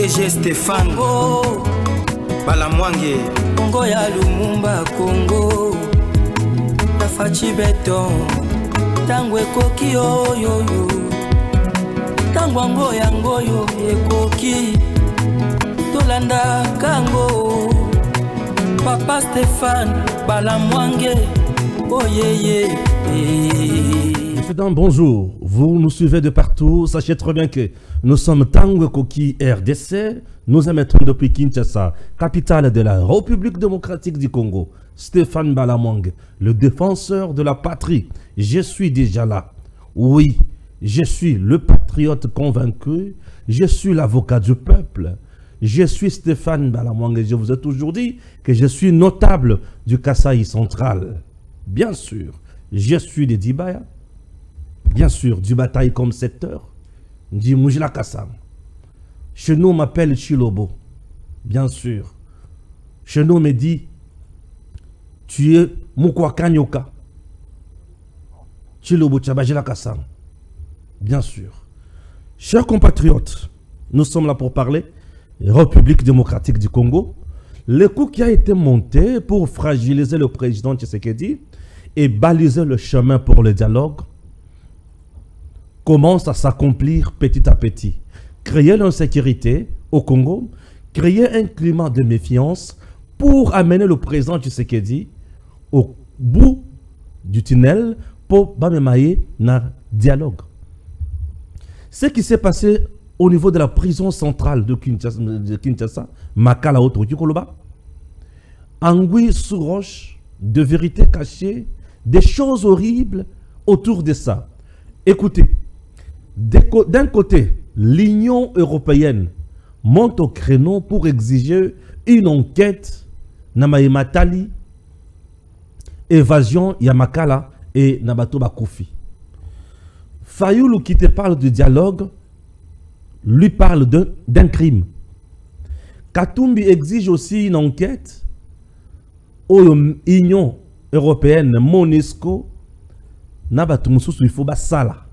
DG Stéphane Balamwange Congo ya Lumumba Congo Tafachi Beton Tangwe koki yo Tangwango yangoyo ekoki Tolanda kango Papa Stéphane Balamwange Oh yeah. Président, bonjour. Vous nous suivez de partout. Sachez très bien que nous sommes Tango Koki RDC. Nous émettons depuis Kinshasa, capitale de la République démocratique du Congo. Stéphane Balamwange, le défenseur de la patrie. Je suis déjà là. Oui, je suis le patriote convaincu. Je suis l'avocat du peuple. Je suis Stéphane Balamwange et je vous ai toujours dit que je suis notable du Kasaï central. Bien sûr, je suis de Dibaya. Bien sûr, du bataille comme secteur. Du Moujila Kassam. Chez nous, on m'appelle Chilobo. Bien sûr. Chez nous, on me dit, tu es Mukwa Kanyoka. Chilobo Tchabajila Kassam. Bien sûr. Chers compatriotes, nous sommes là pour parler République démocratique du Congo. Le coup qui a été monté pour fragiliser le président Tshisekedi et baliser le chemin pour le dialogue commence à s'accomplir petit à petit. Créer l'insécurité au Congo, créer un climat de méfiance pour amener le président Tshisekedi au bout du tunnel pour bamemaye na dialogue. Ce qui s'est passé au niveau de la prison centrale de Kinshasa, Makala Oto-Kikoloba, Angui sous roche, de vérité cachée, des choses horribles autour de ça. Écoutez, d'un côté, l'Union européenne monte au créneau pour exiger une enquête Namaïmatali, évasion Yamakala et Nabato Bakoufi. Fayoulou qui te parle de dialogue lui parle d'un crime. Katumbi exige aussi une enquête aux Union européenne, MONUSCO, Nabatumususu, il faut basala.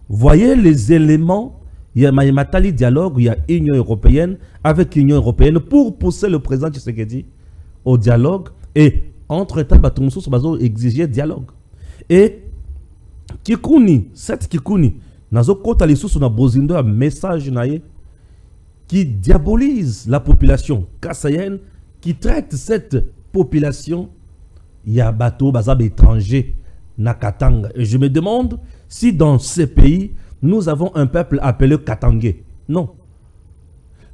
Voyez les éléments, il y a Matali dialogue, il y a Union européenne avec Union européenne pour pousser le président Tshisekedi au dialogue et entre-temps, Batumususu bazo exiger dialogue. Et Kikuni, cette Kikuni, nazo kota lisusu na bozindo un message naye qui diabolise la population kassaïenne, qui traite cette population ya bateau bazab étranger na Katanga. Et je me demande si dans ces pays nous avons un peuple appelé Katangé. Non.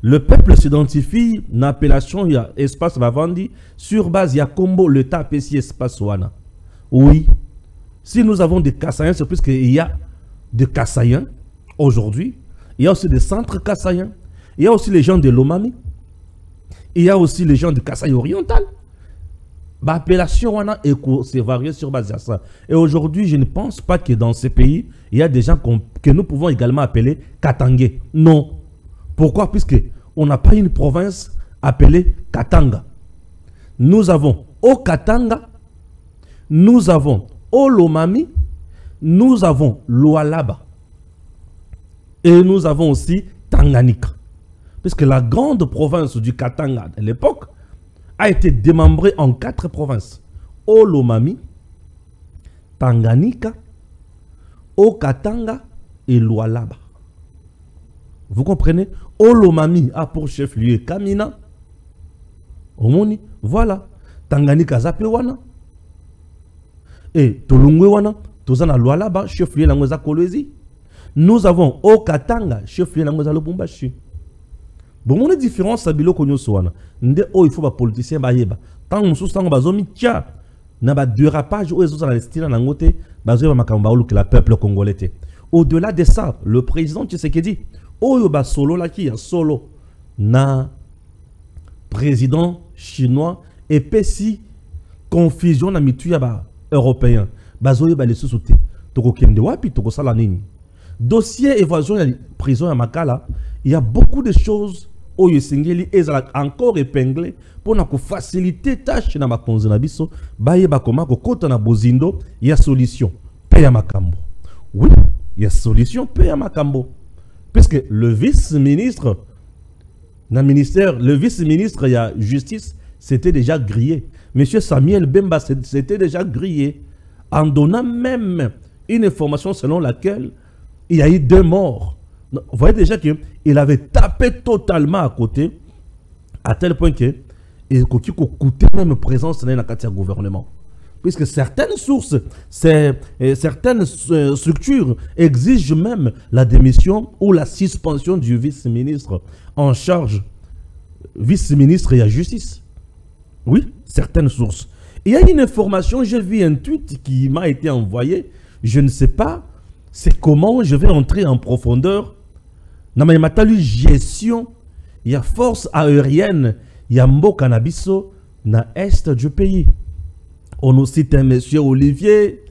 Le peuple s'identifie na appellation ya espace Bavandi sur base ya Combo le tapesi espace wana. Oui. Si nous avons des Kassaïens, c'est plus qu'il y a des Kassaïens aujourd'hui. Il y a aussi des centres Kassaïens. Il y a aussi les gens de l'Omami. Il y a aussi les gens du Kasaï oriental. L'appellation c'est varié sur base de ça. Et aujourd'hui, je ne pense pas que dans ces pays, il y a des gens que nous pouvons également appeler Katangé. Non. Pourquoi? Puisque on n'a pas une province appelée Katanga. Nous avons au Katanga, nous avons au Lomami, nous avons l'Oualaba. Et nous avons aussi Tanganyika. Puisque la grande province du Katanga à l'époque a été démembrée en 4 provinces. Au Lomami, Tanganyika, au Katanga et l'Oualaba. Vous comprenez? Au Lomami a pour chef-lieu Kamina. Omoni, voilà. Tanganyika Zapewana. Et Tolungwewana, Tozana l'Oualaba, chef-lieu Langweza Kolwezi. Nous avons au Katanga, chef-lieu Langweza Lubumbashi. Bon, on a différence à Bilo Konyosoana. Nde o il faut ba politicien ba yeba. Tant on sous tant bazomi tia na ba dérapage ou ezo na style na ngote bazo ba makamba olu que la peuple congolais. Au-delà de ça, le président Tshisekedi o ba solo la ki ya solo na président chinois et pesi confusion na mitu ya ba européen. Bazo ba les sous-souté. Toko kende wapi toko sala nini. Dossier évasion ya prison ya Makala, il y a beaucoup de choses où Yesengeli est encore épinglé pour faciliter tâche na bakonzi na biso baye bakoma ko kota na bozindo, il y a solution paye à Makambo. Oui, il y a solution paye à Makambo. Puisque le vice-ministre Dans le ministère, le vice-ministre, il y a justice, c'était déjà grillé. Monsieur Samuel Bemba, c'était déjà grillé. En donnant même une information selon laquelle il y a eu 2 morts. Vous voyez déjà qu'il avait tapé totalement à côté, à tel point que il coûtait même présence dans le gouvernement. Puisque certaines sources, certaines structures exigent même la démission ou la suspension du vice-ministre en charge, vice-ministre et la justice. Oui, certaines sources. Il y a une information, j'ai vu un tweet qui m'a été envoyé, je ne sais pas, c'est comment je vais entrer en profondeur. Dans ma gestion, il y a force aérienne, il y a Mbo Cannabiso dans l'est du pays. On nous cite un monsieur Olivier,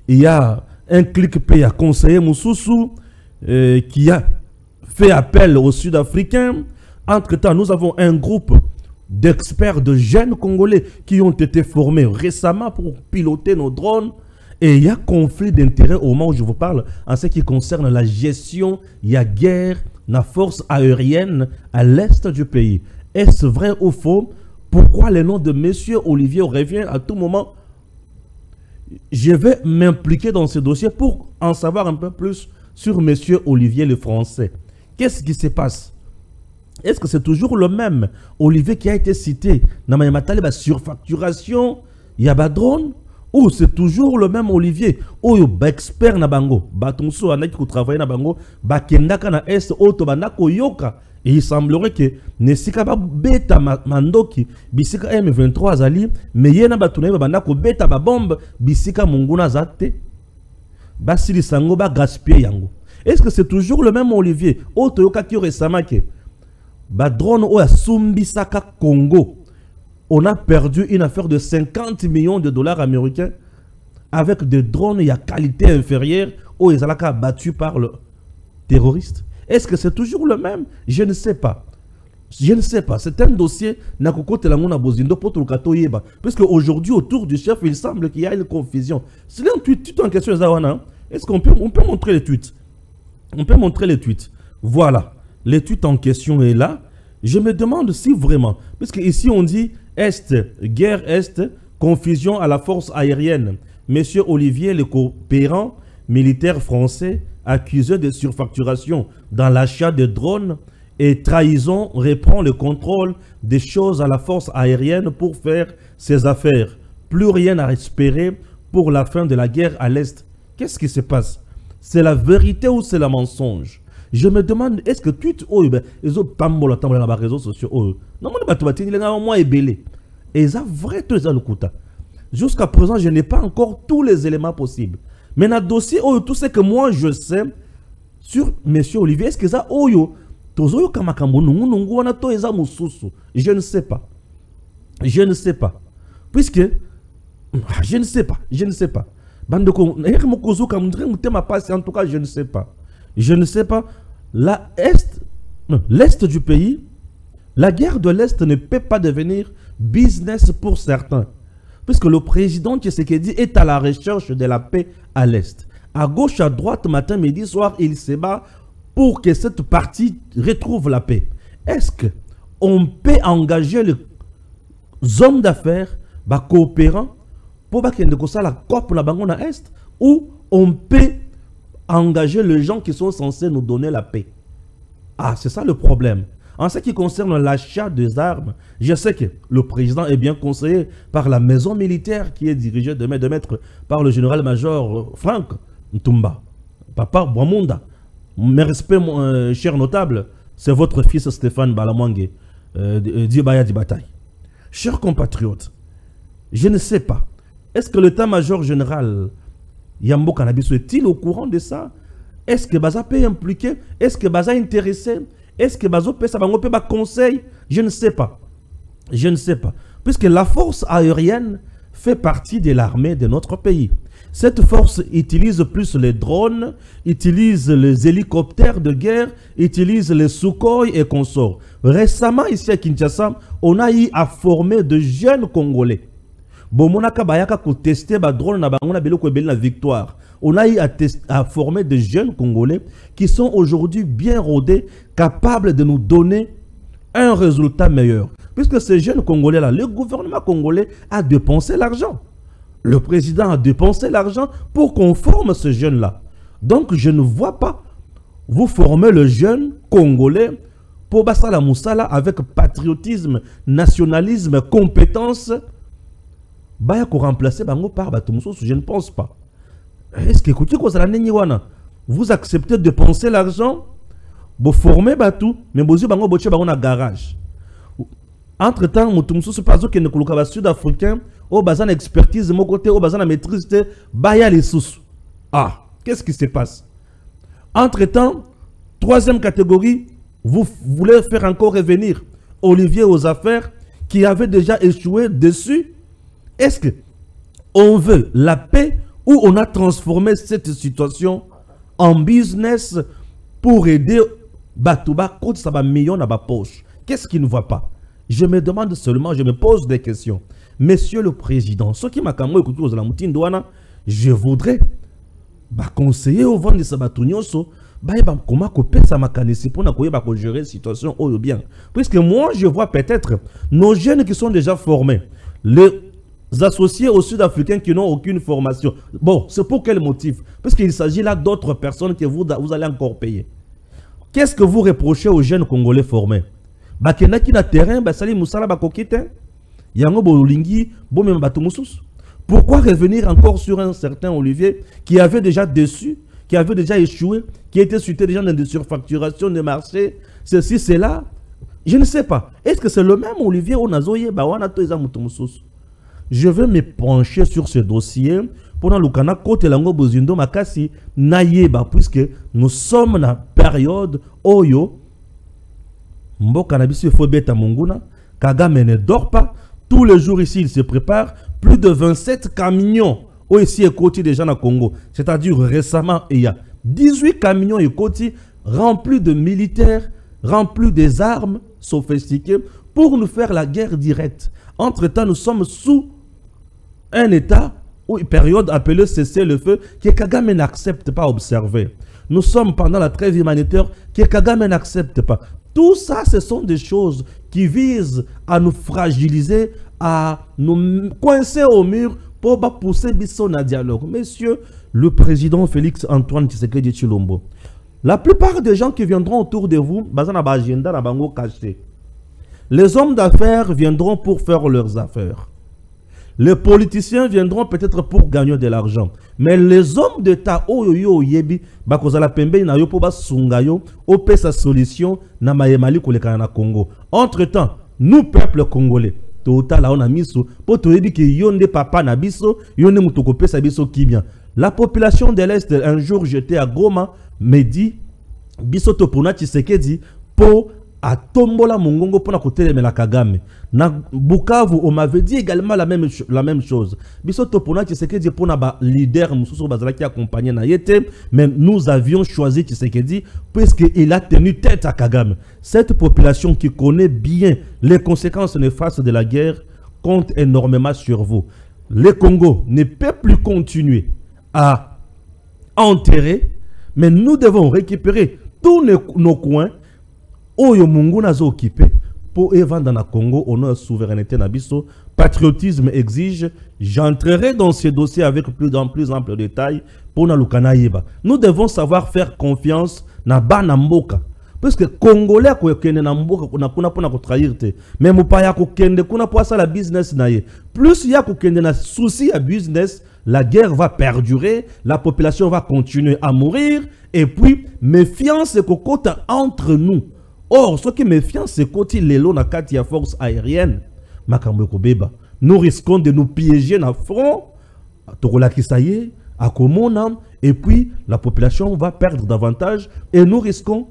il y a un clic pay à conseiller Moussoussou qui a fait appel aux Sud-Africains. Entre-temps, nous avons un groupe d'experts, de jeunes Congolais qui ont été formés récemment pour piloter nos drones. Et il y a conflit d'intérêts au moment où je vous parle en ce qui concerne la gestion. Il y a guerre, la force aérienne à l'est du pays. Est-ce vrai ou faux? Pourquoi le nom de monsieur Olivier revient à tout moment? Je vais m'impliquer dans ce dossier pour en savoir un peu plus sur monsieur Olivier le Français. Qu'est-ce qui se passe? Est-ce que c'est toujours le même Olivier qui a été cité dans la surfacturation, il y a des drones? Ou c'est toujours le même Olivier? Ou expert na bango, batonso anaki ko travailler na bango, bakendaka na est auto banako yoka. Et il semblerait que nesika ba beta mandoki bisika M23 azali, mais yena batuna banako beta ba bombe bisika munguna zate. Basili sango ba gaspiller yango. Est-ce que c'est toujours le même Olivier? Auto yoka ki récemment que ba drone o ya Sumbisaka Congo. On a perdu une affaire de 50 millions de dollars américains avec des drones à qualité inférieure où ils ont été battus par le terroriste. Est-ce que c'est toujours le même? Je ne sais pas. Je ne sais pas. C'est un dossier puisque aujourd'hui, autour du chef, il semble qu'il y a une confusion. C'est un tweet en question. Est-ce qu'on peut montrer les tweets? On peut montrer les tweets. Voilà. Le tweet en question est là. Je me demande si vraiment, puisque ici on dit Est, guerre Est, confusion à la force aérienne. Monsieur Olivier, le coopérant militaire français, accusé de surfacturation dans l'achat de drones et trahison, reprend le contrôle des choses à la force aérienne pour faire ses affaires. Plus rien à espérer pour la fin de la guerre à l'Est. Qu'est-ce qui se passe? C'est la vérité ou c'est le mensonge? Je me demande, est-ce que tweet ils ont tambola dans les réseaux sociaux? Non, et ça vrai tout ça le kuta. Jusqu'à présent, je n'ai pas encore tous les éléments possibles. Mais dans le dossier, tout ce que moi je sais sur monsieur Olivier, est-ce que ça je ne sais pas. Je ne sais pas. Puisque je ne sais pas. Je ne sais pas. En tout cas, je ne sais pas. Je ne sais pas. L'Est du pays, la guerre de l'Est ne peut pas devenir business pour certains. Puisque le président Tshisekedi est à la recherche de la paix à l'Est. À gauche, à droite, matin, midi, soir, il se bat pour que cette partie retrouve la paix. Est-ce qu'on peut engager les hommes d'affaires, les coopérants, pour que la COP la bango na Est, ou on peut engager les gens qui sont censés nous donner la paix? Ah, c'est ça le problème. En ce qui concerne l'achat des armes, je sais que le président est bien conseillé par la maison militaire qui est dirigée de maître par le général-major Franck Ntumba, Papa Bouamunda. Mes respects, mon cher notable, c'est votre fils Stéphane Balamwangue, Dibaya Dibataï. Chers compatriotes, je ne sais pas. Est-ce que l'état-major général Yambo Cannabis est-il au courant de ça? Est-ce que Baza peut impliquer? Est-ce que Baza est intéressé? Est-ce que Bazo peut ça va conseil? Je ne sais pas. Je ne sais pas. Puisque la force aérienne fait partie de l'armée de notre pays. Cette force utilise plus les drones, utilise les hélicoptères de guerre, utilise les Sukhoi et consorts. Récemment, ici à Kinshasa, on a eu à former de jeunes Congolais. Bomonaka bayaka ko tester ba drone na bangona beloko ebeli na victoire. On a eu à former de jeunes Congolais qui sont aujourd'hui bien rodés, capables de nous donner un résultat meilleur. Puisque ces jeunes Congolais-là, le gouvernement congolais a dépensé l'argent. Le président a dépensé l'argent pour qu'on forme ces jeunes-là. Donc, je ne vois pas vous former le jeune Congolais pour Bassala Moussala avec patriotisme, nationalisme, compétence. Baya ko remplacer bango par Batumoussou, je ne pense pas. Est-ce que écoutez quoi ça vous acceptez de dépenser l'argent, vous formez Batou, mais vous avez bango boche bango na garage. Entre-temps, Mutumoussou se passe que ne koluka sud-africain au bazan expertise mon côté au bazan maîtrise de baya les sous. Ah, qu'est-ce qui se passe? Entre-temps, troisième catégorie, vous voulez faire encore revenir Olivier aux affaires qui avait déjà échoué dessus. Est-ce que on veut la paix ou on a transformé cette situation en business pour aider Batouba contre sa million dans ma poche? Qu'est-ce qui ne va pas? Je me demande seulement, je me pose des questions. Monsieur le Président, ce qui m'a écouté aux Alamoutin Douana, je voudrais conseiller au vent de Sabatunyoso, comment couper ça m'a canissé pour gérer la situation au bien. Puisque moi, je vois peut-être nos jeunes qui sont déjà formés, les associés aux Sud-Africains qui n'ont aucune formation. Bon, c'est pour quel motif? Parce qu'il s'agit là d'autres personnes que vous allez encore payer. Qu'est-ce que vous reprochez aux jeunes Congolais formés? Bakenaki na terrain, basali musala bakokite. Yango bolingi, bo même batumoussous. Pourquoi revenir encore sur un certain Olivier qui avait déjà déçu, qui avait déjà échoué, qui était suité déjà dans des surfacturations de marché, ceci, cela? Je ne sais pas. Est-ce que c'est le même Olivier ou Nazoye Bawana Toeza Mutumoussous? Je vais me pencher sur ce dossier pour le Kana côté Lango Bozindo Makasi Nayeba, puisque nous sommes dans la période Oyo Mboka Nabisu Fobeta Monguna, Kagame ne dort pas. Tous les jours ici, il se prépare. Plus de 27 camions ont ici écouté déjà dans le Congo. C'est-à-dire récemment, il y a 18 camions écoutés remplis de militaires, remplis des armes sophistiquées pour nous faire la guerre directe. Entre-temps, nous sommes sous un état ou une période appelée cessez-le-feu que Kagame n'accepte pas observer. Nous sommes pendant la trêve humanitaire que Kagame n'accepte pas. Tout ça, ce sont des choses qui visent à nous fragiliser, à nous coincer au mur pour pousser Bisson à dialogue. Monsieur le président Félix Antoine Tshisekedi Tshilombo, la plupart des gens qui viendront autour de vous, les hommes d'affaires viendront pour faire leurs affaires. Les politiciens viendront peut-être pour gagner de l'argent. Mais les hommes d'État, oyo yebi, bakozala pembe na yo po ba sungayo, ope sa solution na mayemali koleka na Congo. Entre-temps, nous peuple congolais, tota la on a miso, po to yebi ki yonde papa na biso, yonde mutoko pesa biso kibia. La population de l'Est, un jour j'étais à Goma, me dit biso to pona Tshisekedi po à Tombola Mongongo pour la côté de la Kagame. Na Bukavu, on m'avait dit également la même chose. Bisoto Pona Tshisekedi pour na leader Moussou Bazala qui accompagnait na yete, mais nous avions choisi Tshisekedi puisqu'il a tenu tête à Kagame. Cette population qui connaît bien les conséquences néfastes de la guerre compte énormément sur vous. Le Congo ne peut plus continuer à enterrer, mais nous devons récupérer tous nos coins. Oyo mungu nazo occupé pour évendre dans le Congo au nom de la souveraineté nabiso. Patriotisme exige. J'entrerai dans ce dossier avec plus ample détail pour na lukana yeba. Nous devons savoir faire confiance na bana mboka. Parce que Congolais ko kende na mboka kuna pona ko trahir te. Mais mupaya ko kende kuna po ça la business na ye. Plus il y a ko kende na souci à business, la guerre va perdurer, la population va continuer à mourir et puis méfiance et kokota entre nous. Or, ce qui est méfiant, c'est quand il est là, dans la force aérienne, nous risquons de nous piéger dans le front, à Komona, et puis la population va perdre davantage, et nous risquons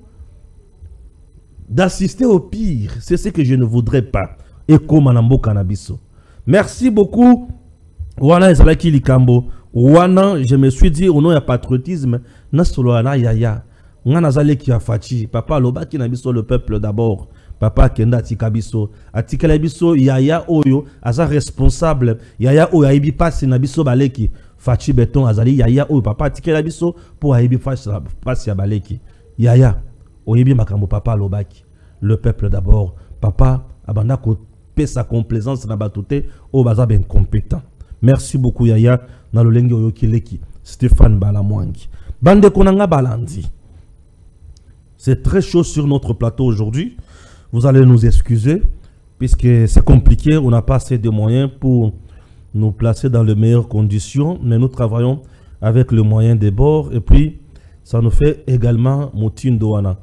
d'assister au pire. C'est ce que je ne voudrais pas. Et comme Anambo Canabiso. Merci beaucoup. Wana Ezalaki Likambo. Wana, je me suis dit, au nom du patriotisme, Nasoloana Yaya. Nganazale qui a fachi papa loba qui na biso le peuple d'abord papa kenda tika biso atikala biso yaya oyo aza responsable yaya oyo aibi passe na biso baleki fachi beton azali yaya oyo papa atikala biso pour aibi passe ya baleki yaya oyebi makambo papa lobaki le peuple d'abord. Papa, abanda ko sa complaisance na batouté au baza ben compétent. Merci beaucoup Yaya na lolengi oyokileki Stéphane Balamwangi. Bande konanga balandi. C'est très chaud sur notre plateau aujourd'hui. Vous allez nous excuser puisque c'est compliqué, on n'a pas assez de moyens pour nous placer dans les meilleures conditions, mais nous travaillons avec le moyen des bords et puis ça nous fait également Moutine Douana.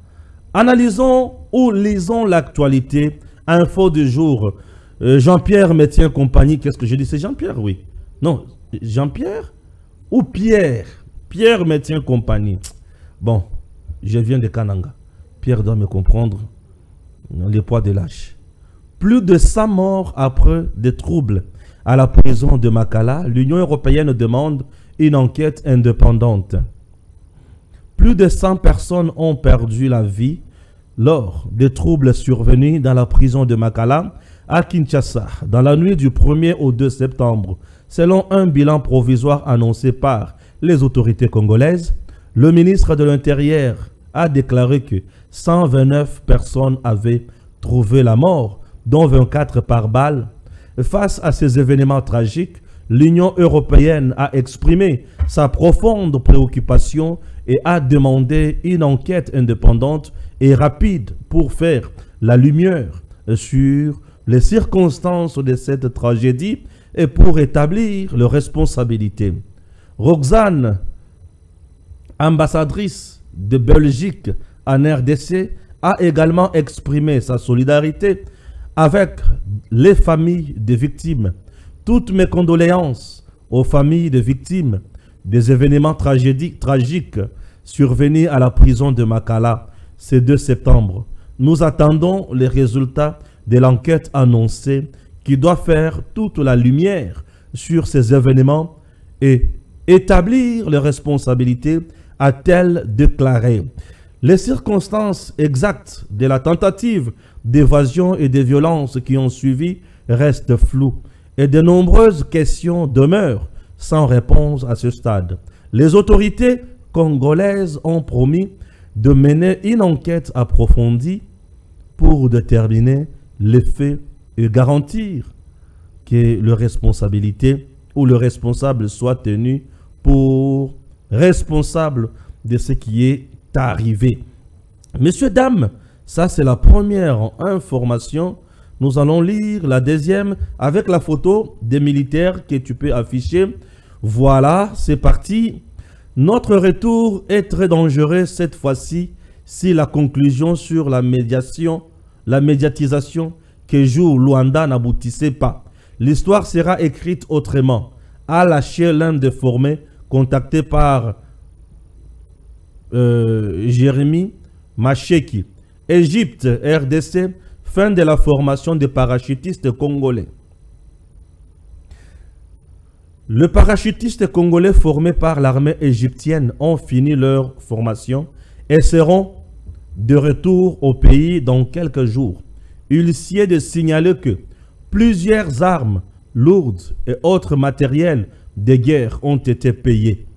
Analysons ou lisons l'actualité. Info du jour. Jean-Pierre Métien compagnie. Qu'est-ce que j'ai dit? C'est Jean-Pierre, oui. Non, Jean-Pierre ou Pierre? Pierre Métien compagnie. Bon, je viens de Kananga. Pierre doit me comprendre. Les poids de l'âge. Plus de 100 morts après des troubles à la prison de Makala. L'Union européenne demande une enquête indépendante. Plus de 100 personnes ont perdu la vie lors des troubles survenus dans la prison de Makala à Kinshasa dans la nuit du 1er au 2 septembre. Selon un bilan provisoire annoncé par les autorités congolaises, le ministre de l'Intérieur a déclaré que 129 personnes avaient trouvé la mort, dont 24 par balle. Face à ces événements tragiques, l'Union européenne a exprimé sa profonde préoccupation et a demandé une enquête indépendante et rapide pour faire la lumière sur les circonstances de cette tragédie et pour établir leurs responsabilités. Roxane, ambassadrice de Belgique en RDC, a également exprimé sa solidarité avec les familles des victimes. Toutes mes condoléances aux familles des victimes des événements tragiques survenus à la prison de Makala ce 2 septembre. Nous attendons les résultats de l'enquête annoncée qui doit faire toute la lumière sur ces événements et établir les responsabilités, a-t-elle déclaré. Les circonstances exactes de la tentative d'évasion et de violences qui ont suivi restent floues et de nombreuses questions demeurent sans réponse à ce stade. Les autorités congolaises ont promis de mener une enquête approfondie pour déterminer les faits et garantir que le responsabilité ou le responsable soit tenu pour responsable de ce qui est arrivé. Messieurs, dames, ça c'est la première information. Nous allons lire la deuxième avec la photo des militaires que tu peux afficher. Voilà, c'est parti. Notre retour est très dangereux cette fois-ci si la conclusion sur la médiatisation que joue Luanda n'aboutissait pas. L'histoire sera écrite autrement. A lâché l'un des formés contacté par Jérémy Macheki. Égypte, RDC, fin de la formation des parachutistes congolais. Les parachutistes congolais formés par l'armée égyptienne ont fini leur formation et seront de retour au pays dans quelques jours. Il s'y est de signaler que plusieurs armes lourdes et autres matériels de guerre ont été payés.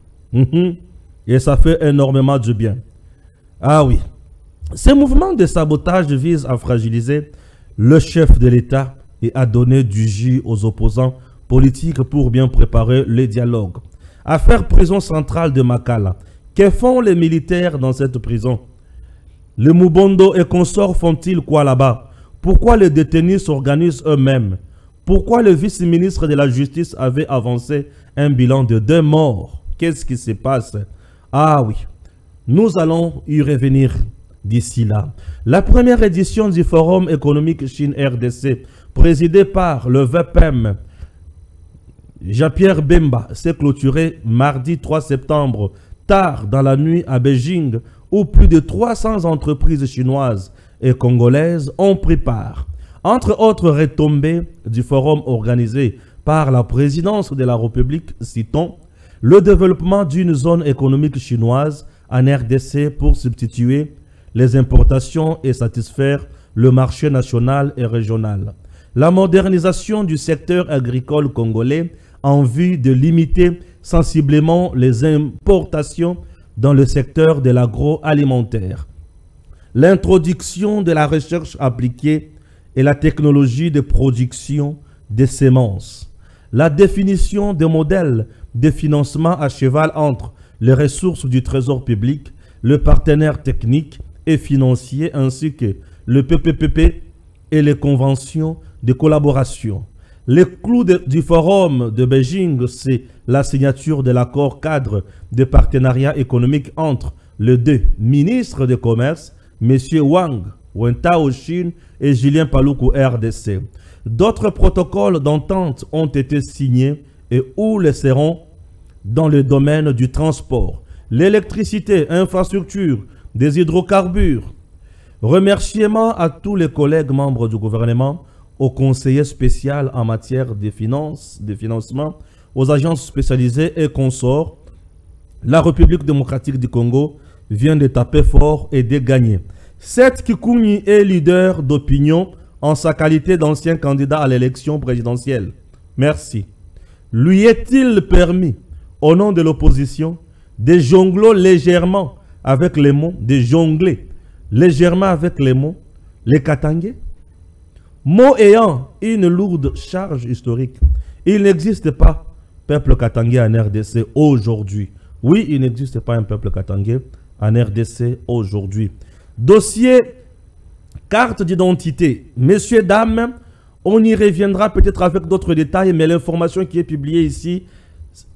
Et ça fait énormément de bien. Ah oui. Ces mouvements de sabotage visent à fragiliser le chef de l'État et à donner du jus aux opposants politiques pour bien préparer les dialogues. Affaire prison centrale de Makala. Que font les militaires dans cette prison? Les Mubondo et consorts font-ils quoi là-bas? Pourquoi les détenus s'organisent eux-mêmes? Pourquoi le vice-ministre de la Justice avait avancé un bilan de 2 morts? Qu'est-ce qui se passe? Ah oui, nous allons y revenir d'ici là. La première édition du Forum économique Chine-RDC, présidée par le VPM Jean-Pierre Bemba, s'est clôturée mardi 3 septembre, tard dans la nuit à Beijing, où plus de 300 entreprises chinoises et congolaises ont pris part. Entre autres retombées du forum organisé par la présidence de la République, citons le développement d'une zone économique chinoise en RDC pour substituer les importations et satisfaire le marché national et régional. La modernisation du secteur agricole congolais en vue de limiter sensiblement les importations dans le secteur de l'agroalimentaire. l'introduction de la recherche appliquée et la technologie de production des semences, la définition des modèles de financement à cheval entre les ressources du trésor public, le partenaire technique et financier ainsi que le PPPP et les conventions de collaboration. Le clou du forum de Beijing, c'est la signature de l'accord cadre de partenariat économique entre les deux ministres du commerce, M. Wang Wentao Chine et Julien Paluku RDC. D'autres protocoles d'entente ont été signés et ou le seront dans le domaine du transport, l'électricité, infrastructure, des hydrocarbures. Remerciements à tous les collègues membres du gouvernement, au conseiller spécial en matière de finances, de financement, aux agences spécialisées et consorts. La République démocratique du Congo vient de taper fort et de gagner. Seth Kikuni est leader d'opinion en sa qualité d'ancien candidat à l'élection présidentielle. Merci. Lui est-il permis, au nom de l'opposition, de jongler légèrement avec les mots, de jongler légèrement avec les mots, les Katangais? Mot ayant une lourde charge historique, il n'existe pas peuple Katangais en RDC aujourd'hui. Oui, il n'existe pas un peuple Katangais en RDC aujourd'hui. Dossier carte d'identité. Messieurs, dames, on y reviendra peut-être avec d'autres détails, mais l'information qui est publiée ici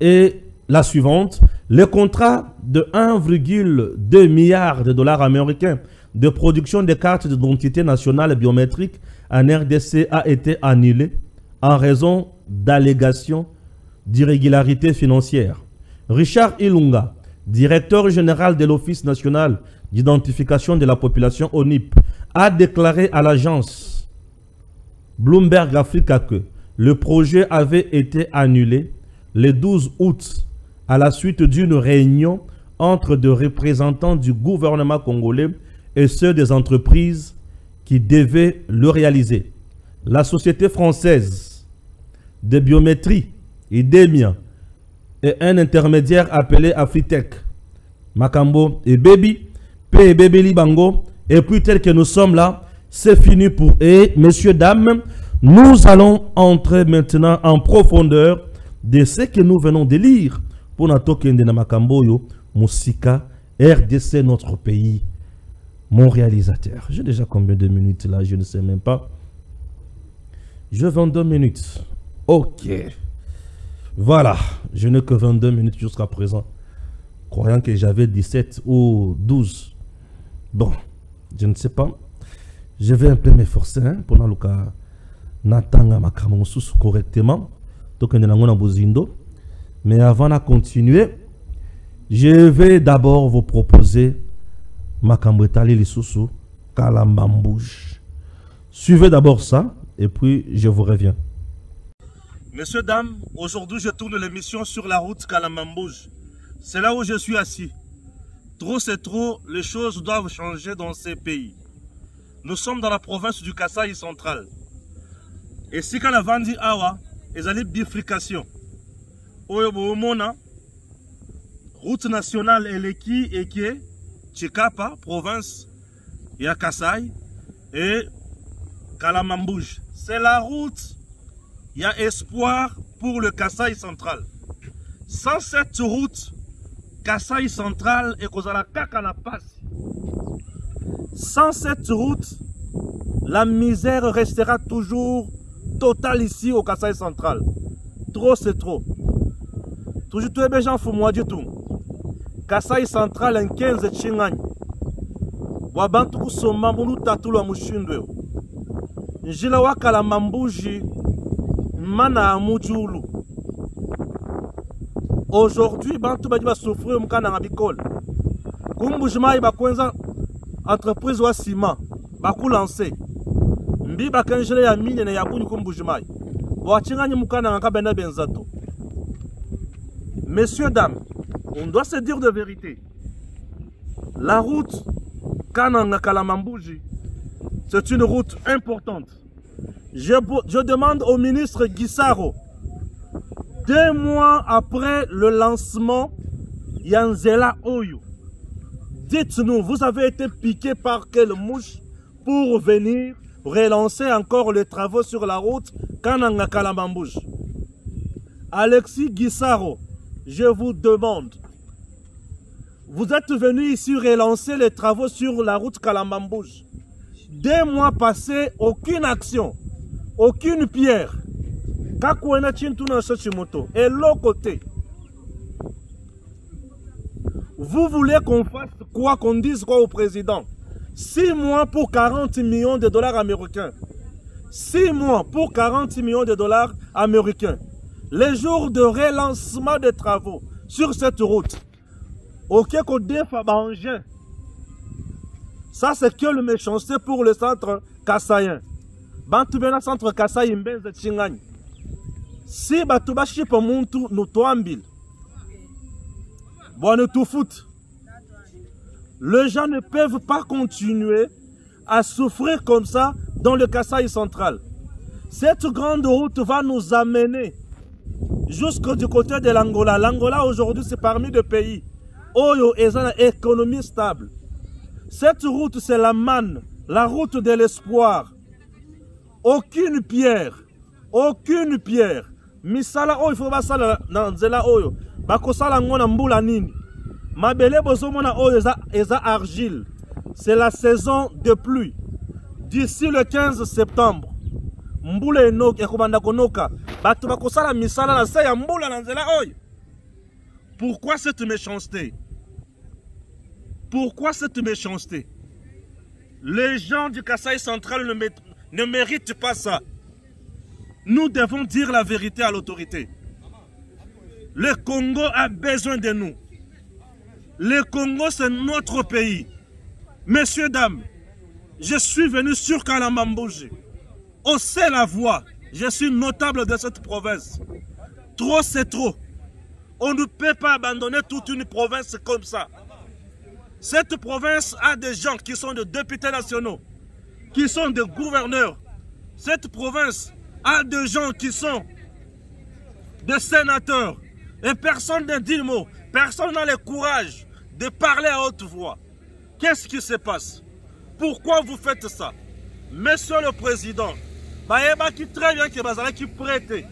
est la suivante. Le contrat de 1,2 milliard de dollars américains de production des cartes d'identité nationale biométrique en RDC a été annulé en raison d'allégations d'irrégularité financière. Richard Ilunga, directeur général de l'Office national d'identification de la population ONIP, a déclaré à l'agence Bloomberg Africa que le projet avait été annulé le 12 août à la suite d'une réunion entre des représentants du gouvernement congolais et ceux des entreprises qui devaient le réaliser. La société française de biométrie, IDEMIA, et un intermédiaire appelé Afritech, Makambo et Baby, P et Baby Libango, et puis tel que nous sommes là, c'est fini pour eux. Messieurs, dames, nous allons entrer maintenant en profondeur de ce que nous venons de lire pour Natokende na Makambo yo, Musika, RDC, notre pays. Mon réalisateur, j'ai déjà combien de minutes là? Je ne sais même pas. Je 22 minutes. Ok. Voilà. Je n'ai que 22 minutes jusqu'à présent. Croyant que j'avais 17 ou 12. Bon, je ne sais pas. Je vais un peu m'efforcer hein, pour le cas Natanga Makamonsus correctement. Donc, on est Bozindo. Mais avant de continuer, je vais d'abord vous proposer Makambetali Lissousou Kalambambouj. Suivez d'abord ça et puis je vous reviens. Messieurs, dames, aujourd'hui je tourne l'émission sur la route Kalambambouj. C'est là où je suis assis. Trop c'est trop, les choses doivent changer dans ces pays. Nous sommes dans la province du Kasaï central. Et si quand la Vandi Awa, ils allaient bifurcation. Oyobomona, route nationale Eleki Eke, Chikapa, province ya Kasaï et Kalambambouj. C'est la route, il y a espoir pour le Kasaï central. Sans cette route, Kasaï central et Kozala Kaka passe. Sans cette route, la misère restera toujours totale ici au Kasaï central. Trop c'est trop. Toujours tout les gens font moi du tout. Kasaï central en 15 Chingagne. Wabantu kusoma munu tatulu wa mushindwe. Njila wakala mambuji mana amujulu. Aujourd'hui, bantu badi ba souffrir mkana ngabikol. Kumbujima iba kwenza entreprise wa ciment baku lancer. Mbi bakanjele ya mine na yabuni kumbujima. Wachinganye mkana ngabenda benzato. Messieurs, dames, on doit se dire de vérité. La route Kananga Kalambambouji, c'est une route importante. Je demande au ministre Guissaro, 2 mois après le lancement Yanzela Oyo, Dites-nous, vous avez été piqué par quelle mouche pour venir relancer encore les travaux sur la route Kananga Kalambambouche? Alexis Guissaro, je vous demande, vous êtes venu ici relancer les travaux sur la route Kalambambouche. 2 mois passés, aucune action, aucune pierre. Et l'autre côté, vous voulez qu'on fasse quoi, qu'on dise quoi au président? 6 mois pour 40 millions de dollars américains. 6 mois pour 40 millions de dollars américains. Les jours de relancement des travaux sur cette route. Ok, ça c'est que le méchanceté pour le centre Kassayen. Bantubena centre Kassayen Mbenze Chingani. Si Batubashi pour Muntu nous toambil. Bon, tout fout. Les gens ne peuvent pas continuer à souffrir comme ça dans le Kasaï central. Cette grande route va nous amener jusqu'au du côté de l'Angola. L'Angola aujourd'hui c'est parmi les pays où il y a une économie stable. Cette route c'est la manne, la route de l'espoir. Aucune pierre, aucune pierre. Misala il faut pas ça dans zela oyo. Bakosala ngona mbula nini. Mabele bozomona oyo eza argile. C'est la saison de pluie. D'ici le 15 septembre. Mbula enoka ekobanda konoka. Bato bakosala misala na se ya mbula na nzela oyo. Pourquoi cette méchanceté? Pourquoi cette méchanceté? Les gens du Kasaï central ne méritent pas ça. Nous devons dire la vérité à l'autorité. Le Congo a besoin de nous. Le Congo, c'est notre pays. Messieurs, dames, je suis venu sur Kalambambouji. Haussez la voix. Je suis notable de cette province. Trop, c'est trop. On ne peut pas abandonner toute une province comme ça. Cette province a des gens qui sont des députés nationaux, qui sont des gouverneurs. Cette province a des gens qui sont des sénateurs. Et personne ne dit le mot. Personne n'a le courage de parler à haute voix. Qu'est-ce qui se passe? Pourquoi vous faites ça? Monsieur le Président, très bien que Bazala qui prête.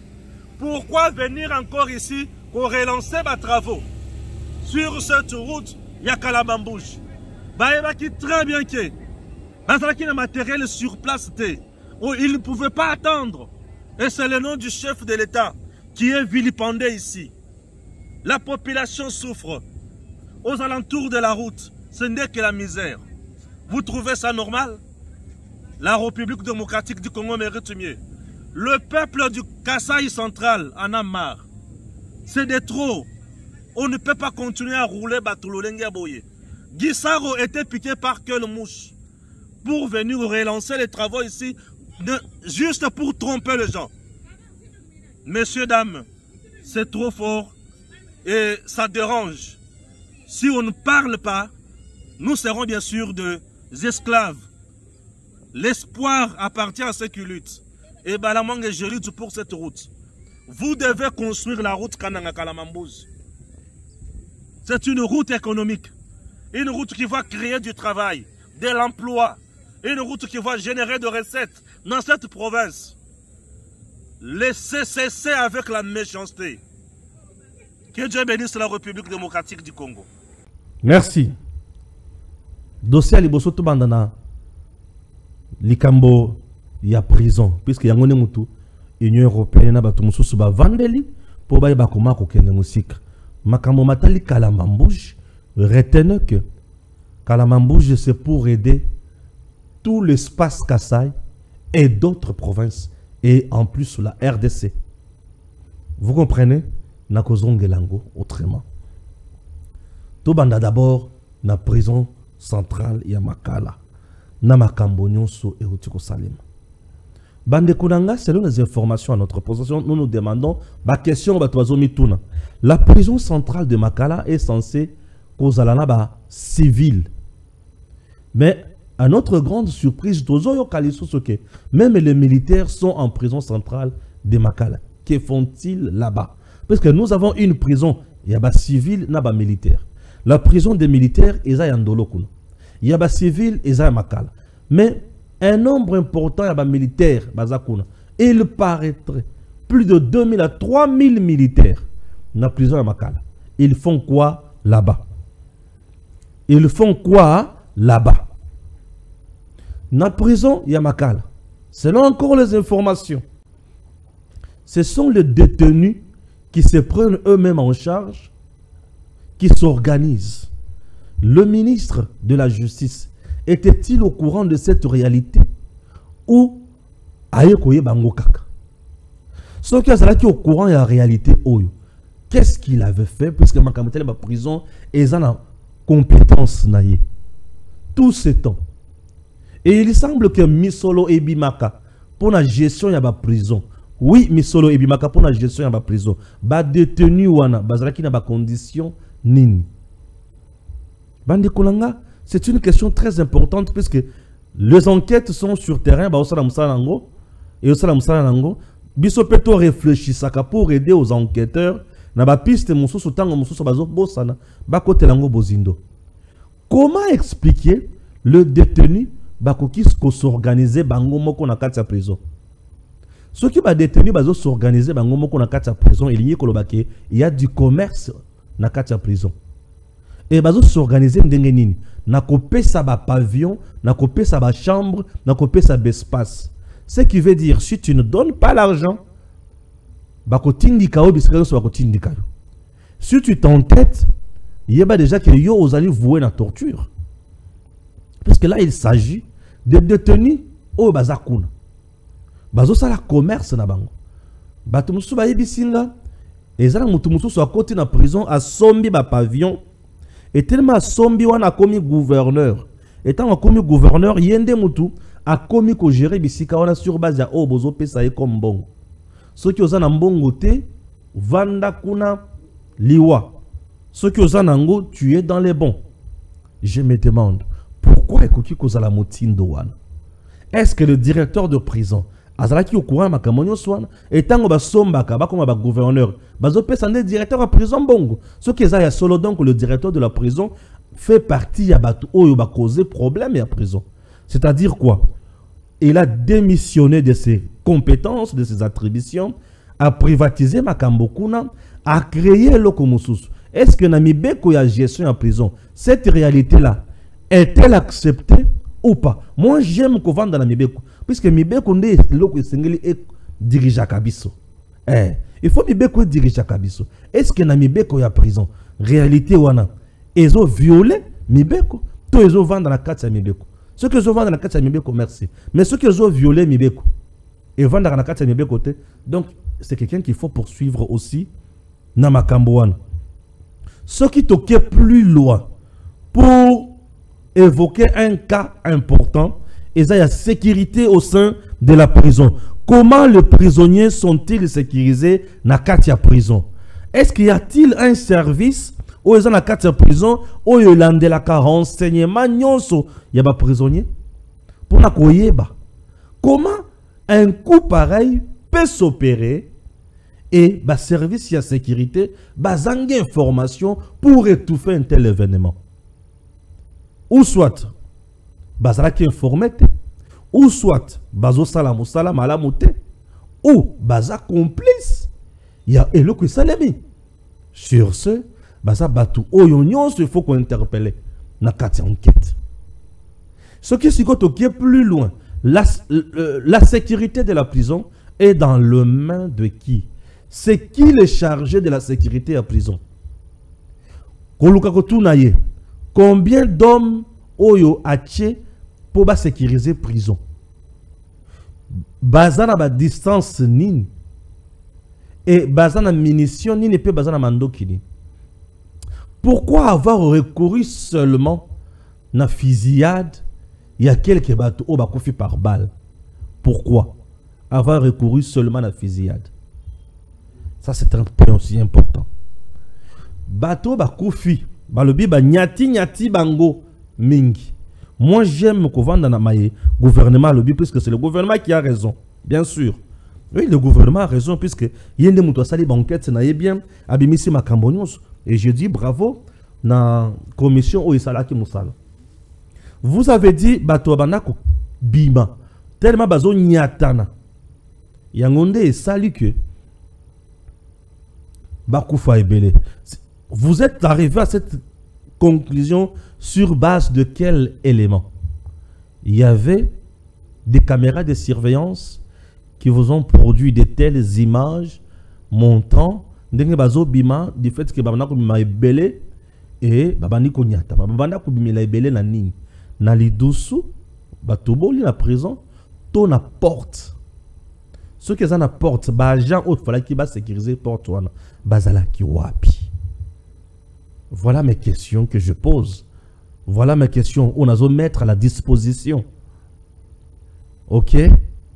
Pourquoi venir encore ici pour relancer mes travaux sur cette route Yakalambambouche? Très bien que Bazala qui a matériel sur place. Il ne pouvait pas attendre. Et c'est le nom du chef de l'État qui est vilipendé ici. La population souffre. Aux alentours de la route, ce n'est que la misère. Vous trouvez ça normal? La République démocratique du Congo mérite mieux. Le peuple du Kasaï central en a marre. C'est de trop. On ne peut pas continuer à rouler Batoulolenga Boye. Guissaro était piqué par quelle mouche pour venir relancer les travaux ici, juste pour tromper les gens. Messieurs, dames, c'est trop fort et ça dérange. Si on ne parle pas, nous serons bien sûr des esclaves. L'espoir appartient à ceux qui luttent. Et Balamang je lutte pour cette route. Vous devez construire la route Kananga Kalambambouche. C'est une route économique. Une route qui va créer du travail, de l'emploi. Une route qui va générer de recettes dans cette province. Laissez cesser avec la méchanceté. Que Dieu bénisse la République démocratique du Congo. Merci. Dossier à Liboso Bandana. Likambo, il y a prison. Puisque y a un mutu, Union européenne a battu Moussou Suba Vandeli pour bailler Bakoma Kokene Moussik. Makambo Matali Kalambambouche, retenez que Kalambambouche c'est pour aider tout l'espace Kasaï et d'autres provinces. Et en plus la RDC. Vous comprenez? Nakozongelango autrement. Tobanda d'abord na prison centrale ya Makala. Na makambo nyonso et Otiko Salim. Bande Kunanga, selon les informations à notre possession, nous nous demandons la question mituna. La prison centrale de Makala est censée causer la civile. Mais à notre grande surprise, même les militaires sont en prison centrale de Makala. Que font-ils là-bas? Parce que nous avons une prison, il y a civil, il y a militaire. La prison des militaires, il y a Ndolo. Il y a des civils, il y a Makala. Mais un nombre important, il y a des militaires, il paraîtrait plus de 2000 à 3000 militaires dans la prison de Makala. Ils font quoi là-bas? Ils font quoi là-bas? Dans la prison, il y a Makala. Selon encore les informations, ce sont les détenus qui se prennent eux-mêmes en charge, qui s'organisent. Le ministre de la Justice était-il au courant de cette réalité ou ayekoye bango kaka? Ceux qui sont au courant de la réalité, qu'est-ce qu'il avait fait puisque Makamotele la prison et en compétence naïe tout ce temps. Et il semble que Misolo et Bimaka pour la gestion de la prison. Oui, Misolo et Bimaka pour la gestion de la prison. Ba détenu wana bazalaki na ba condition nini. Bande Kolanga, c'est une question très importante puisque les enquêtes sont sur terrain ba osala musala nango et osala musala nango biso peto réfléchissaka pour aider aux enquêteurs na ba piste mususu tango mususu bazo bosana ba kote lango bozindo. Comment expliquer le détenu bakoki s'organiser bango moko na kati ya prison? Ceux qui ba détenu bazo s'organiser bango moko na kati ya prison il y a du commerce na kati ya prison. Et bazo s'organiser ndenge nini? Na kopesa ba pavillon, na kopesa ba chambre, na kopesa ba espace. Ce qui veut dire si tu ne donnes pas l'argent, bakotindika o bisika so bakotindika. Si tu t'entêtes, il y a déjà que yo aux allez vouer la torture. Parce que là il s'agit de détenus au bazakuna. Bazo sala commerce na bango. Batu musu ba yebisinga ezala mutu musu so côté na prison a sombi ba pavillon et tellement sombi wana komi gouverneur. Étant commis gouverneur yende mutu a commis ko gérer bisika wana sur base ya o bozo pesa ye comme bon. Ceux qui osana mbongo te vanda kuna liwa. Ceux qui osana ngo tu es dans les bons. Je me demande pourquoi ekoki kozala motindo wana. Est-ce que le directeur de prison azalaki au courant makamonyo swana et tango ba sombaka ba comme ba gouverneur bazo pesa ndé directeur à prison bongo. Ceux qui ezaya solo donc le directeur de la prison fait partie ya batu oyo ba causer problème ya prison. C'est-à-dire quoi? Il a démissionné de ses compétences, de ses attributions, a privatisé Makambokuna, a créé l'Okomusus. Est-ce que Namibeko y a gestion en prison? Cette réalité-là, est-elle acceptée ou pas? Moi, j'aime qu'on vende dans Namibeko. Puisque Mibeko est l'Oko Sengeli et dirige à Kabiso. Il faut Mibeko diriger à Kabiso. Est-ce que Namibeko y a prison? Réalité, wana. Ils ont violé Mibeko. Tout ils ont vendu dans la carte à Mibeko. Ceux qui ont vendu dans la carte à Mibeko, merci. Mais ceux qui ont violé Mibeko et vendent dans la carte à Mibeko, donc c'est quelqu'un qu'il faut poursuivre aussi. Namakambouane. Ceux qui toquent plus loin pour évoquer un cas important, il y a la sécurité au sein de la prison. Comment les prisonniers sont-ils sécurisés dans la carte à prison? Est-ce qu'il y a-t-il un service où ils ont la carte de prison, où ils ont la renseignement, il y a des prisonniers. Pour la koyeba. Comment un coup pareil peut s'opérer et le service de sécurité va zangé information pour étouffer un tel événement? Ou soit, bazalaki informé, ou soit, bazo salam malamote, ou baza complice. Il y a et le que salami. Sur ce, baza batu oyonyon, il faut qu'on interpelle na kati enquête. Ce qui est plus loin, la sécurité de la prison est dans le main de qui? C'est qui est chargé de la sécurité à la prison? Combien d'hommes oyo ache pour sécuriser prison? Bazana ba distance nini? Et bazana munition nini pe bazana mandokini? Pourquoi avoir recouru seulement na fusillade? Il y a quelques bateaux au bakofi par balle. Pourquoi avoir recouru seulement à la fusillade? Ça c'est un point aussi important. Bateau bakofi, balobi ba nyati bango mingi. Moi j'aime qu'on vende dans le gouvernement lobby puisque c'est le gouvernement qui a raison, bien sûr. Oui, le gouvernement a raison puisque il y a des moutois sali banquette, ça n'a bien abimisi makambonios. Et je dis bravo na commission o isalaki musala. Vous avez dit bato banako bima tellement bazo nyatana. Yangonde et sali que bakufa ebele. Vous êtes arrivé à cette conclusion sur base de quel élément? Il y avait des caméras de surveillance qui vous ont produit de telles images montant ndenge bazo bima du fait que babana ko bima ebele et babani ko nyata babana ko bima ebele na nini na lidusu batoboli na prison to na porte ceux qui sont na porte ba agent autre fallait qui va sécuriser porte wana bazala ki wapi. Voilà mes questions que je pose. Voilà mes questions on a zo mettre à la disposition, ok,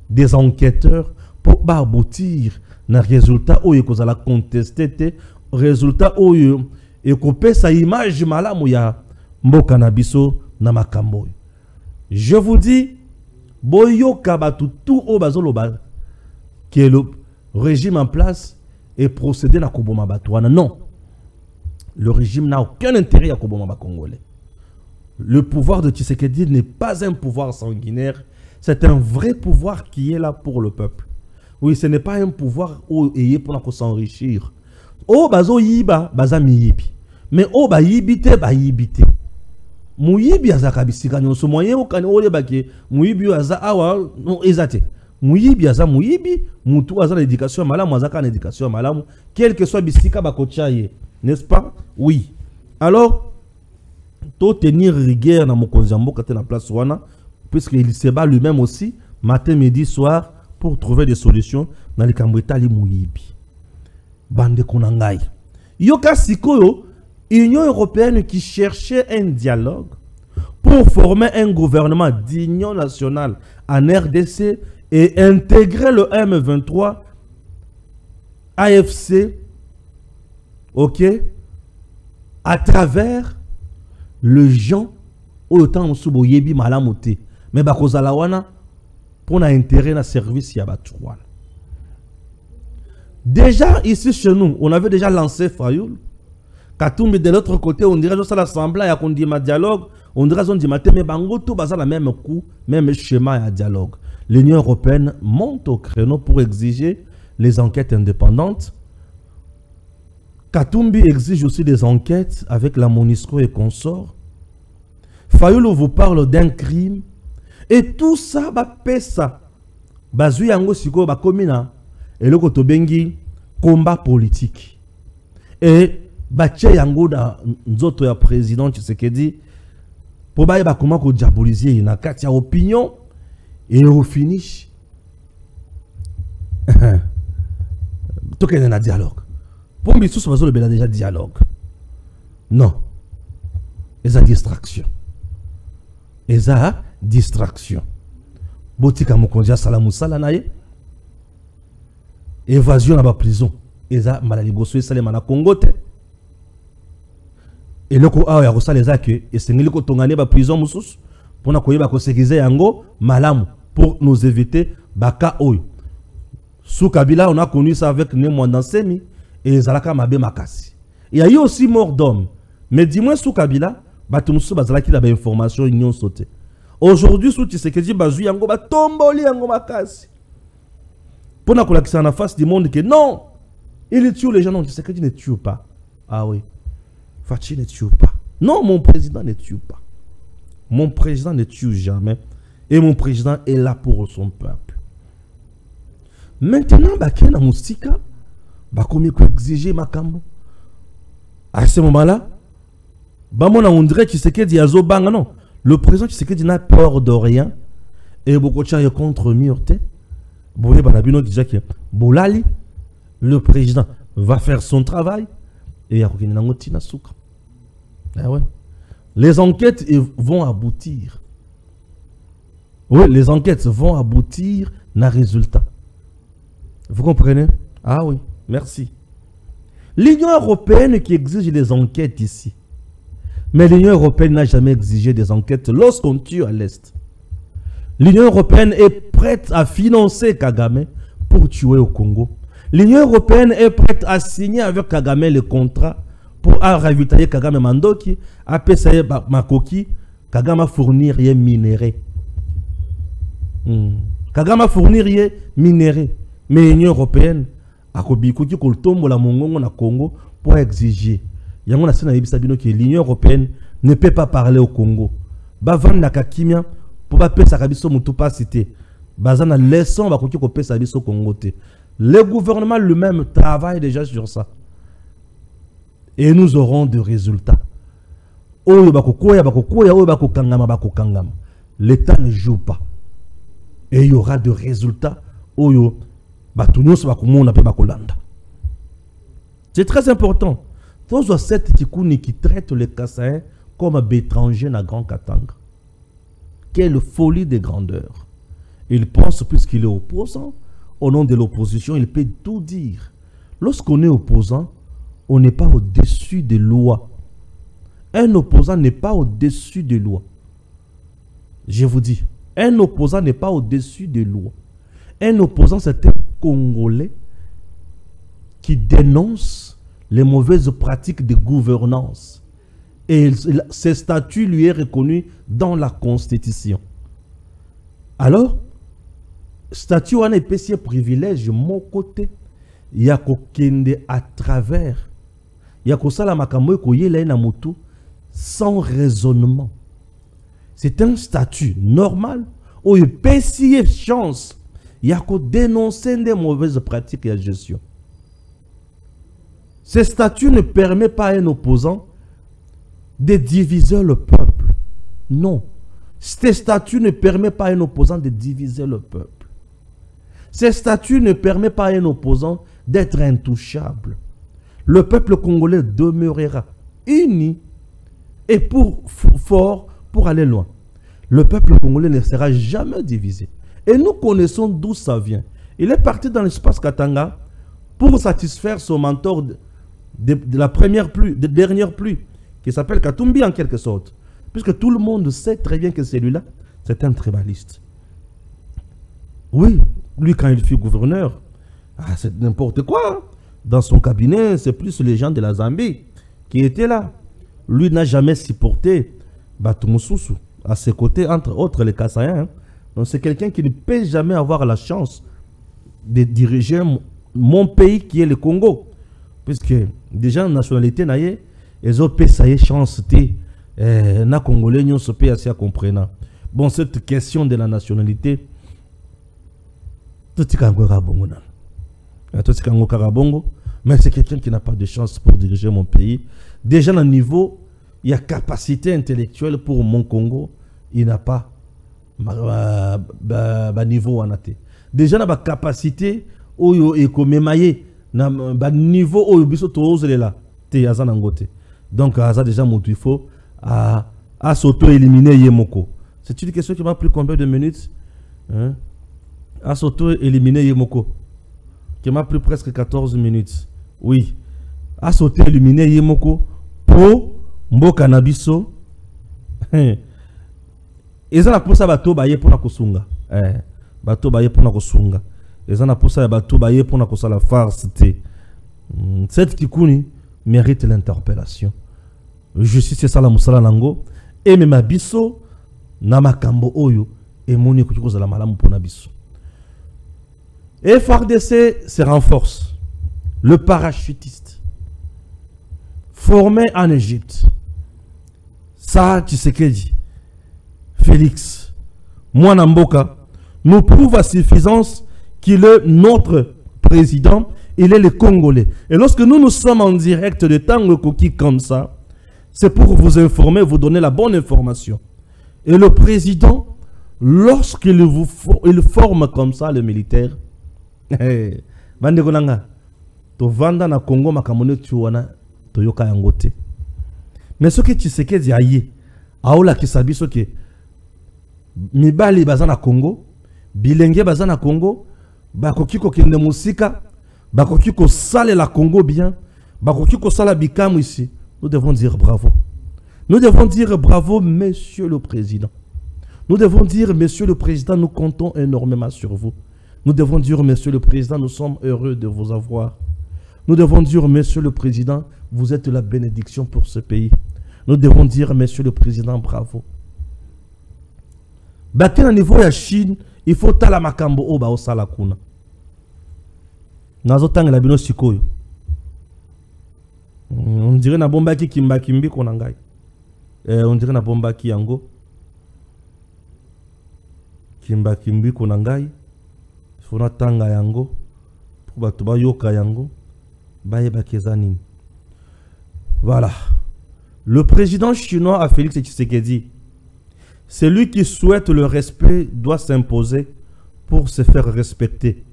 des enquêteurs pour aboutir na résultat où il la contester résultat où il couper sa image malamu ya mboka na biso na makambo. Je vous dis boyo kabatu tout au bazoloba qui est le régime en place et procéder na koboma batwana. Non, le régime n'a aucun intérêt à koboma ba congolais. Le pouvoir de Tshisekedi n'est pas un pouvoir sanguinaire, c'est un vrai pouvoir qui est là pour le peuple. Oui, ce n'est pas un pouvoir pour s'enrichir. Oh, bazo yiba, baza miyibi. Mais oh, ba yibite, ba yibite. Muyibi azaka bisika nyonso moyen okane ole bake muyibi aza awa no ezate. Muyibi aza muyibi, mutu aza l'éducation malamu azaka na éducation malamu, quel que soit bisika bakochaye, n'est-ce pas? Oui. Alors to tenir rigueur na mokonzi mboka te na place wana puisqu'il se bat lui-même aussi matin midi soir pour trouver des solutions dans les Cambritali Mouyibi. Bande Konangai. Yoka Sikoyo, Union européenne qui cherchait un dialogue pour former un gouvernement d'union nationale en RDC et intégrer le M23 AFC, ok, à travers le gens au temps où Soubo Yebi Malamote. Mais Bakozalawana, pour un intérêt dans le service, il y a Batoual. Déjà, ici chez nous, on avait déjà lancé Fayoul. Katumbi de l'autre côté, on dirait que l'Assemblée, il y a un dialogue. On dirait que mais Bango, tout basa la même coup, même schéma et dialogue. L'Union européenne monte au créneau pour exiger les enquêtes indépendantes. Katumbi exige aussi des enquêtes avec la MONUSCO et consorts. Fayoul vous parle d'un crime. Et tout ça, va pesa. Bazui yango siko ba komina. Et le kotobengi combat politique. Et bache yango da nzoto ya président Tshisekedi. Pour ba yeba comment ko diaboliser na kati ya opinion. Et au finish. Tokene na dialogue. Pour mbisou so bazo le bela déjà dialogue. Non. Et distraction. Et distraction. Botika mokonja salamu sala naye. Évasion na ba prison. Eza malaliboso esalema na Congo te. Et loko awa ya kosala eza ke esengeli ko tongane ba prison mususu pona koyeba ko sécuriser yango malamu pour nous éviter baka oyo. Sous Kabila on a connu ça avec Némo Ndansemi et Zalaka Mabe Makasi. Il y a eu aussi mort d'homme. Mais dis-moi sous Kabila Batumusu bazalaki da ba information union sauté. Aujourd'hui sous Tshisekedi bazui yango ba tomboli yango makasi. Pour na kolakisa na face du monde que non, il tue les gens. Non, Tshisekedi ne tue pas. Ah oui. Fachi ne tue pas. Non, mon président ne tue pas. Mon président ne tue jamais. Et mon président est là pour son peuple. Maintenant, bakena musika bakomi ko exiger makambo. À ce moment-là, bamona on dirait Tshisekedi azo banga non. Le président Tshisekedi n'a peur de rien. Et beaucoup de contre Murte. Bolali, le président va faire son travail. Et il y a ah ouais. Les enquêtes vont aboutir. Oui, les enquêtes vont aboutir à un résultat. Vous comprenez? Ah oui, merci. L'Union européenne qui exige des enquêtes ici. Mais l'Union européenne n'a jamais exigé des enquêtes lorsqu'on tue à l'Est. L'Union européenne est prête à financer Kagame pour tuer au Congo. L'Union européenne est prête à signer avec Kagame le contrat pour ravitailler Kagame Mandoki, appeler Makoki, Kagame fournir les minéraux. Kagame fournir les minéraux. Mais l'Union européenne a kobikuki koltombo la mongongo na Congo pour exiger. Yango na sena yebisabino que l'Union européenne ne peut pas parler au Congo. Ba vanda kakimia pour pas pesa kabiso mutu pas cité. Bazana leçon ba koki ko pesa biso Congo te. Le gouvernement lui-même travaille déjà sur ça. Et nous aurons des résultats. L'État ne joue pas. Et il y aura des résultats. C'est très important. Tous cette qui traite les Kassaïens comme étrangers dans Grand Katanga. Quelle folie de grandeur. Il pense, puisqu'il est opposant, au nom de l'opposition, il peut tout dire. Lorsqu'on est opposant, on n'est pas au-dessus des lois. Un opposant n'est pas au-dessus des lois. Je vous dis, un opposant n'est pas au-dessus des lois. Un opposant, c'est un Congolais qui dénonce les mauvaises pratiques de gouvernance. Et ce statut lui est reconnu dans la Constitution. Alors, statut on est un privilège, mon côté, il y a kokende à travers. Il y a kosala makambo koyela na mutu sans raisonnement. C'est un statut normal où il peut essayer chance. Il y a qu'à dénoncer des mauvaises pratiques de gestion. Ce statut ne permet pas à un opposant de diviser le peuple. Non. Ce statut ne permet pas à un opposant de diviser le peuple. Ce statut ne permet pas à un opposant d'être intouchable. Le peuple congolais demeurera uni et fort pour aller loin. Le peuple congolais ne sera jamais divisé. Et nous connaissons d'où ça vient. Il est parti dans l'espace Katanga pour satisfaire son mentor de la dernière pluie, qui s'appelle Katumbi en quelque sorte. Puisque tout le monde sait très bien que celui-là, c'est un tribaliste. Oui, lui quand il fut gouverneur, c'est n'importe quoi. Dans son cabinet, c'est plus les gens de la Zambie qui étaient là. Lui n'a jamais supporté Batumoussoussou à ses côtés, entre autres les Kassaïens. Donc c'est quelqu'un qui ne peut jamais avoir la chance de diriger mon pays qui est le Congo. Puisque déjà, nationalité, ils ont payé chance de na Congolais, nous sommes assez comprenant. Bon, cette question de la nationalité, tout est mais c'est quelqu'un qui n'a pas de chance pour diriger mon pays. Déjà, à niveau, il y a capacité intellectuelle pour mon Congo, il n'a pas niveau en athée. Déjà, il y a capacité où il y a niveau où il y a donc, déjà, il faut s'auto-éliminer Yemoko. C'est une question qui m'a pris combien de minutes? À s'auto-éliminer Yemoko. Qui m'a pris presque 14 minutes. Oui. À s'auto-éliminer Yemoko pour Mboka Nabiso. Et ça, pour ça, bateau baye pour na kosunga. Bateau baye pour na kosunga. Et ça, pour ça, bateau baye pour na kosala farce. Cette Kikouni mérite l'interpellation. Justice, c'est ça la musala nango. Et même Abiso, Namakambo Oyo, et Moni Koukoza la malamu pour Nabiso. Et FARDC se renforce. Le parachutiste. Formé en Égypte. Ça, tu sais que dit. Félix, Mwanamboka, nous prouve à suffisance qu'il est notre président, il est le Congolais. Et lorsque nous sommes en direct de Tango Koki comme ça, c'est pour vous informer, vous donner la bonne information. Et le président, lorsqu'il il forme comme ça le militaire, Bandegonanga, to vanda na Congo makamone tuwana toyoka yangote. Mais ce que tu sais que aye, aola kisabiso ke mibali bazana Congo, bilenge bazana Congo, bakokiko kende musika, bakokiko sale la Congo bien, bakokiko sala bikamu ici. Nous devons dire bravo. Nous devons dire bravo, monsieur le président. Nous devons dire, monsieur le président, nous comptons énormément sur vous. Nous devons dire, monsieur le président, nous sommes heureux de vous avoir. Nous devons dire, Monsieur le Président, vous êtes la bénédiction pour ce pays. Nous devons dire, Monsieur le Président, bravo. Baké au niveau de la Chine, il faut tala makambo o ba o sala kuna. Nazo tanga la bino sikoyo. On dirait na bomba ki kimba kimbi konangai. On dirait na bomba ki yango. Kimba kimbi konangai. Fona tanga yango. Pour batuba yoka yango. Baye bakezanini. Voilà. Le président chinois a Félix Tshisekedi. Celui qui souhaite le respect doit s'imposer pour se faire respecter.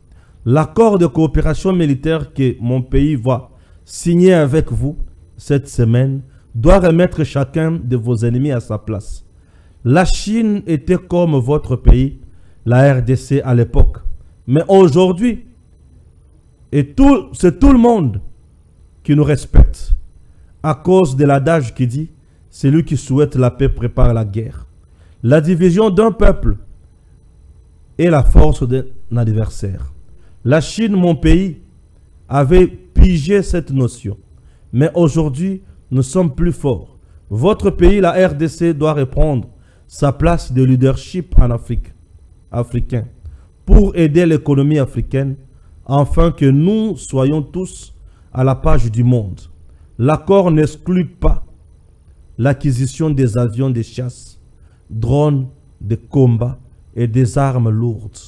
L'accord de coopération militaire que mon pays va signer avec vous cette semaine doit remettre chacun de vos ennemis à sa place. La Chine était comme votre pays, la RDC à l'époque. Mais aujourd'hui, c'est tout le monde qui nous respecte. À cause de l'adage qui dit, celui qui souhaite la paix prépare la guerre. La division d'un peuple est la force d'un adversaire. La Chine, mon pays, avait pigé cette notion. Mais aujourd'hui, nous sommes plus forts. Votre pays, la RDC, doit reprendre sa place de leadership en Afrique, africain, pour aider l'économie africaine, afin que nous soyons tous à la page du monde. L'accord n'exclut pas l'acquisition des avions de chasse, drones de combat et des armes lourdes.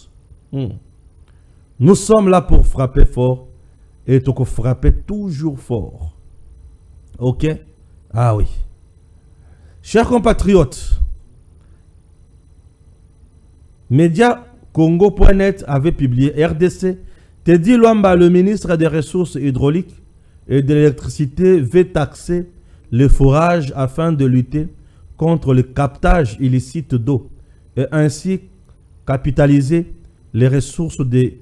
Nous sommes là pour frapper fort et pour frapper toujours fort. Ok? Ah oui. Chers compatriotes, Média Congo.net avait publié RDC. Teddy Luamba, le ministre des Ressources hydrauliques et de l'électricité, veut taxer le forage afin de lutter contre le captage illicite d'eau et ainsi capitaliser les ressources de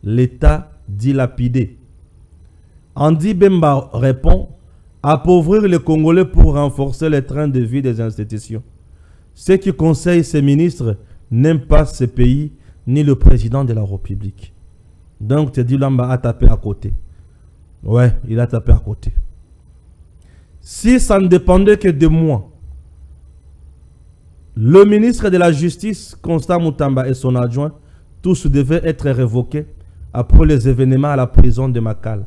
l'État dilapidé. Andy Bemba répond: appauvrir les Congolais pour renforcer les trains de vie des institutions. Ceux qui conseillent ces ministres n'aiment pas ce pays ni le président de la République. Donc Teddy Luamba a tapé à côté. Ouais, il a tapé à côté. Si ça ne dépendait que de moi, le ministre de la Justice, Constant Moutamba, et son adjoint, tous devaient être révoqués après les événements à la prison de Makala.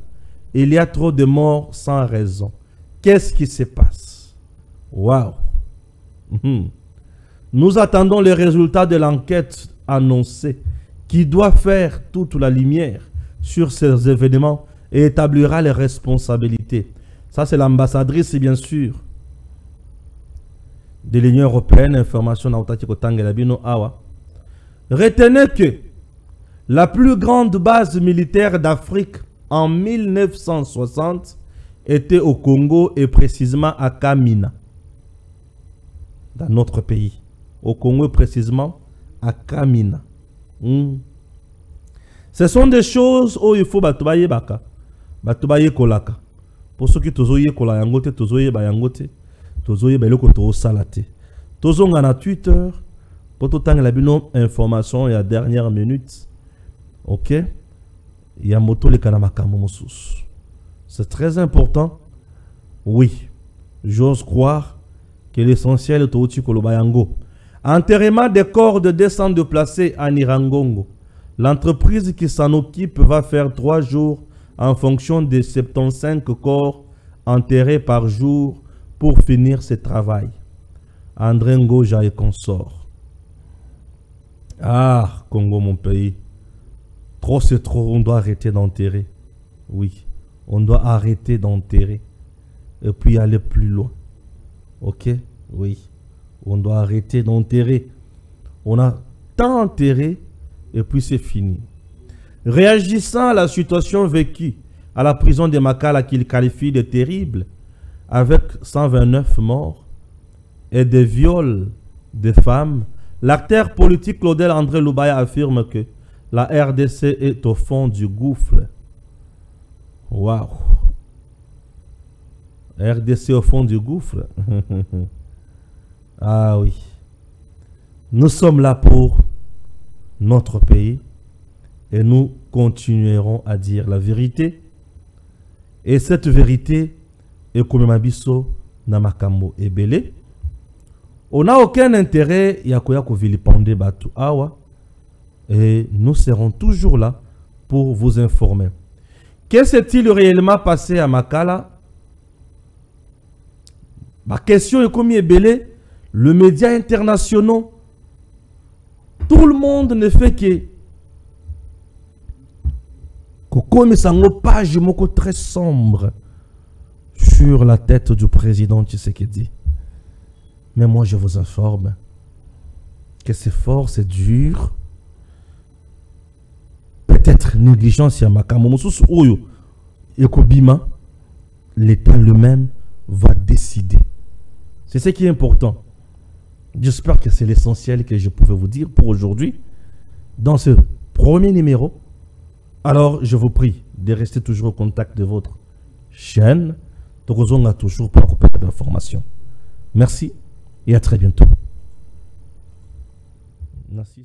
Il y a trop de morts sans raison. Qu'est-ce qui se passe? Waouh! Nous attendons les résultats de l'enquête annoncée qui doit faire toute la lumière sur ces événements et établira les responsabilités. Ça, c'est l'ambassadrice, bien sûr, de l'Union européenne, information Awa. Retenez que la plus grande base militaire d'Afrique en 1960 était au Congo et précisément à Kamina, dans notre pays. Au Congo et précisément à Kamina. Ce sont des choses où il faut batubaye baka, batubaye kolaka. Pour ceux qui tozoye kola yangote, tozoye bayangote, tozoye bayoko to salate. Tozonga na Twitter, pour tout temps la bino information il y a dernière minute. Ok? Il y a moto le kanamakambo mosus. C'est très important. Oui, j'ose croire que l'essentiel est au Kolobayango. Enterrement des corps de descente placés à Nirangongo. L'entreprise qui s'en occupe va faire 3 jours en fonction des 75 corps enterrés par jour pour finir ce travail. André Ngoja et consort. Ah, Congo, mon pays. Trop c'est trop, on doit arrêter d'enterrer. Oui, on doit arrêter d'enterrer. Et puis aller plus loin. Ok? Oui. On doit arrêter d'enterrer. On a tant enterré et puis c'est fini. Réagissant à la situation vécue à la prison de Makala qu'il qualifie de terrible, avec 129 morts et des viols de femmes, l'acteur politique Claudel André Loubaya affirme que la RDC est au fond du gouffre. Waouh! RDC au fond du gouffre. Ah oui. Nous sommes là pour notre pays et nous continuerons à dire la vérité Et cette vérité est comme Mabiso Namakambo et Belé. On n'a aucun intérêt à vilipender Batu Awa. Et nous serons toujours là pour vous informer. Qu'est-ce qui s'est-il réellement passé à Makala? Ma question est comme Ebele, le média international, tout le monde ne fait que comme ça une page très sombre sur la tête du président Tshisekedi. Mais moi je vous informe que c'est fort, c'est dur. Peut-être négligence ya makambo mosusu oyo ekobima, l'État lui-même va décider. C'est ce qui est important. J'espère que c'est l'essentiel que je pouvais vous dire pour aujourd'hui dans ce premier numéro. Alors je vous prie de rester toujours au contact de votre chaîne. On a toujours pour accompagner d'informations. Merci et à très bientôt. Merci.